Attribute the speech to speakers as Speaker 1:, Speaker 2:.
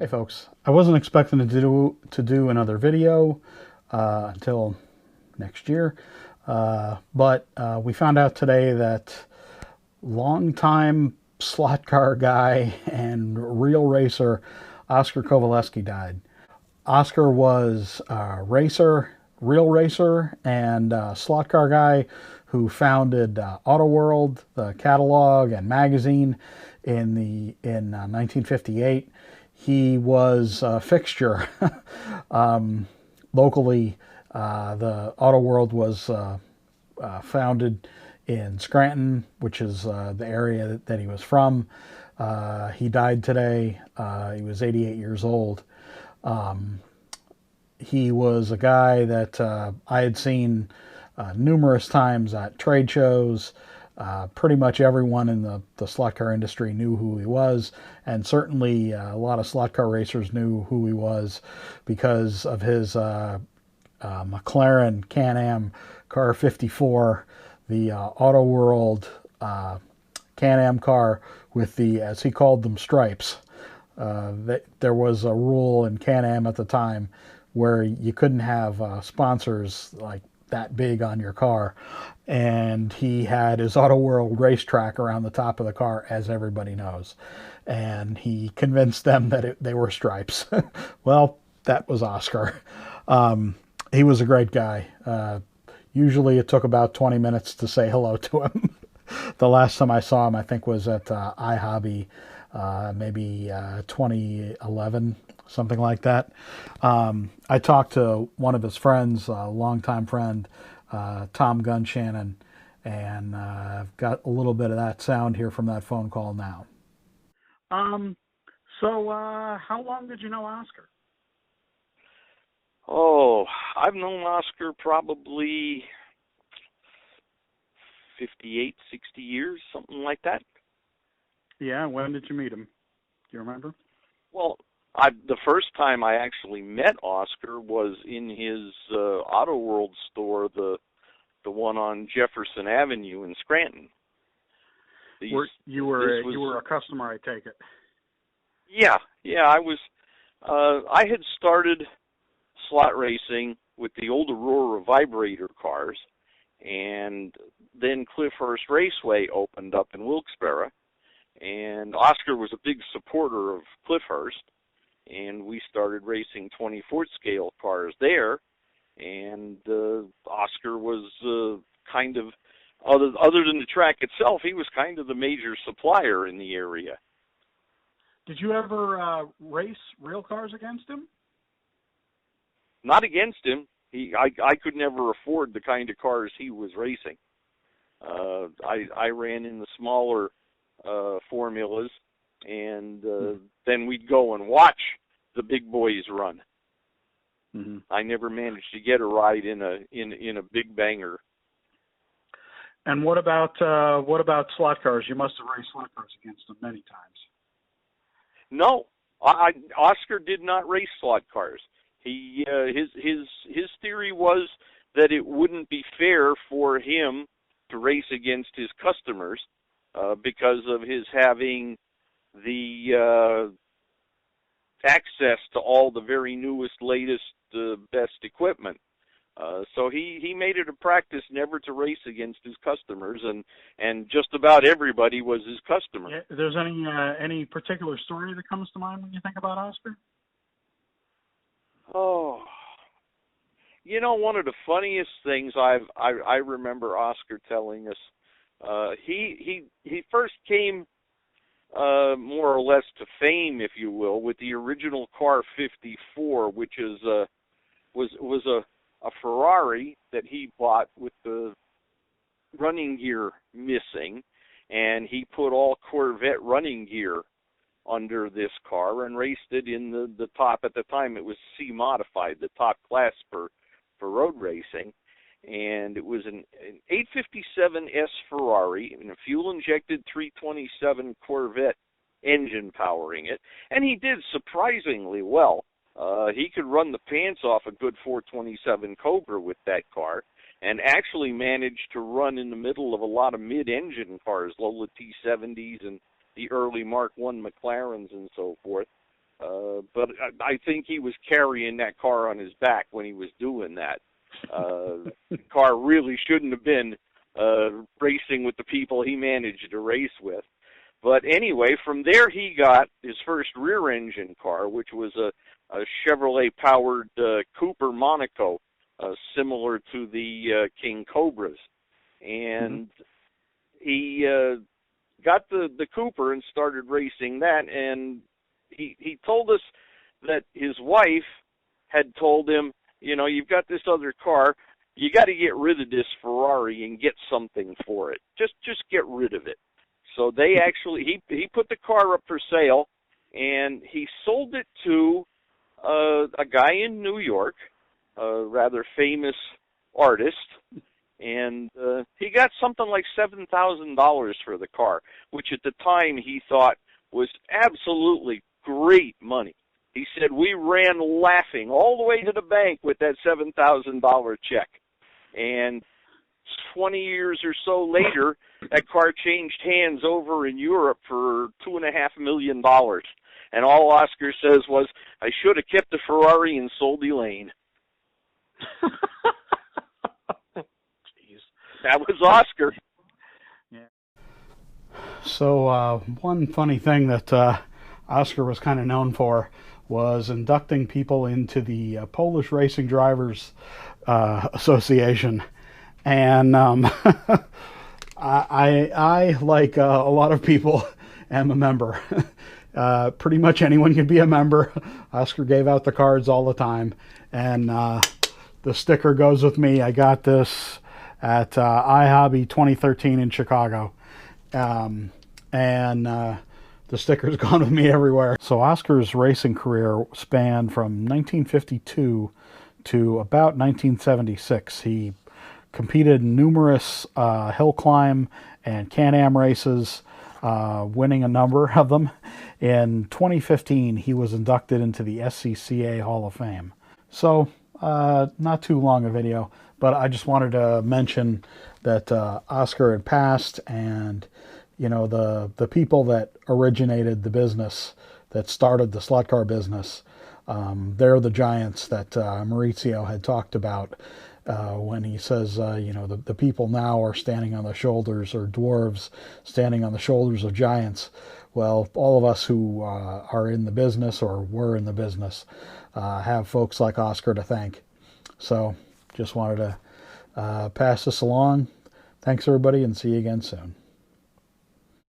Speaker 1: Hey folks, I wasn't expecting to do another video until next year, but we found out today that longtime slot car guy and real racer Oscar Koveleski died. Oscar was a racer, real racer, and slot car guy who founded Auto World, the catalog and magazine, in 1958. He was a fixture locally. The Auto World was founded in Scranton, which is the area that he was from. He died today. He was 88 years old. He was a guy that I had seen numerous times at trade shows. Pretty much everyone in the slot car industry knew who he was, and certainly a lot of slot car racers knew who he was because of his McLaren Can-Am car 54, the Auto World Can-Am car with the, as he called them, stripes. There was a rule in Can-Am at the time where you couldn't have sponsors like that big on your car, and he had his Auto World racetrack around the top of the car, as everybody knows, and he convinced them that they were stripes. Well, that was Oscar. He was a great guy. Usually it took about 20 minutes to say hello to him. The last time I saw him, I think, was at iHobby, maybe 2011, something like that. I talked to one of his friends, a longtime friend, Tom Gunshannon, and I've got a little bit of that sound here from that phone call now.
Speaker 2: How long did you know Oscar?
Speaker 3: Oh, I've known Oscar probably 58, 60 years, something like that.
Speaker 2: Yeah, when did you meet him? Do you remember?
Speaker 3: Well, the first time I actually met Oscar was in his Auto World store, the one on Jefferson Avenue in Scranton.
Speaker 2: You were a customer, I take it.
Speaker 3: Yeah, I was. I had started slot racing with the old Aurora vibrator cars, and then Cliffhurst Raceway opened up in Wilkes-Barre, and Oscar was a big supporter of Cliffhurst, and we started racing 24th scale cars there, and Oscar was kind of, other than the track itself, he was kind of the major supplier in the area.
Speaker 2: Did you ever race real cars against him?
Speaker 3: Not against him. I could never afford the kind of cars he was racing. I ran in the smaller formulas, and then we'd go and watch the big boys run.
Speaker 2: Mm-hmm.
Speaker 3: I never managed to get a ride in a big banger.
Speaker 2: And what about slot cars? You must have raced slot cars against them many times.
Speaker 3: No, Oscar did not race slot cars. His theory was that it wouldn't be fair for him to race against his customers because of his having the access to all the very newest, latest, best equipment. So he made it a practice never to race against his customers, and just about everybody was his customer.
Speaker 2: Yeah, there's any particular story that comes to mind when you think about Oscar?
Speaker 3: Oh, one of the funniest things I remember Oscar telling us, he first came more or less to fame, if you will, with the original car 54, which was a Ferrari that he bought with the running gear missing, and he put all Corvette running gear under this car and raced it in the top. At the time it was C modified, the top class for road racing, and it was an 857S Ferrari and a fuel injected 327 Corvette engine powering it, and he did surprisingly well. He could run the pants off a good 427 Cobra with that car, and actually managed to run in the middle of a lot of mid-engine cars, Lola T70s and the early Mark I McLarens and so forth. But I think he was carrying that car on his back when he was doing that. The car really shouldn't have been racing with the people he managed to race with. But anyway, from there he got his first rear-engine car, which was a Chevrolet-powered Cooper Monaco, similar to the King Cobras. And he got the Cooper and started racing that, and he told us that his wife had told him, you know, you've got this other car, you got to get rid of this Ferrari and get something for it. Just get rid of it. So they actually, he put the car up for sale, and he sold it to a guy in New York, a rather famous artist, and he got something like $7,000 for the car, which at the time he thought was absolutely great money. He said, we ran laughing all the way to the bank with that $7,000 check. And 20 years or so later, that car changed hands over in Europe for $2.5 million. And all Oscar says was, I should have kept the Ferrari and sold Elaine.
Speaker 2: Jeez.
Speaker 3: That was Oscar.
Speaker 1: Yeah. So one funny thing that Oscar was kind of known for was inducting people into the Polish Racing Drivers Association. And I like a lot of people, am a member. Pretty much anyone can be a member. Oscar gave out the cards all the time. And the sticker goes with me. I got this at iHobby 2013 in Chicago. The sticker's gone with me everywhere. So Oscar's racing career spanned from 1952 to about 1976. He competed in numerous hill climb and Can-Am races, winning a number of them. In 2015, he was inducted into the SCCA Hall of Fame. So, not too long a video, but I just wanted to mention that Oscar had passed, and you know, the people that originated the business, that started the slot car business, they're the giants that Maurizio had talked about when he says, you know, the people now are standing on the shoulders, or dwarves standing on the shoulders of giants. Well, all of us who are in the business or were in the business have folks like Oscar to thank. So just wanted to pass this along. Thanks, everybody, and see you again soon.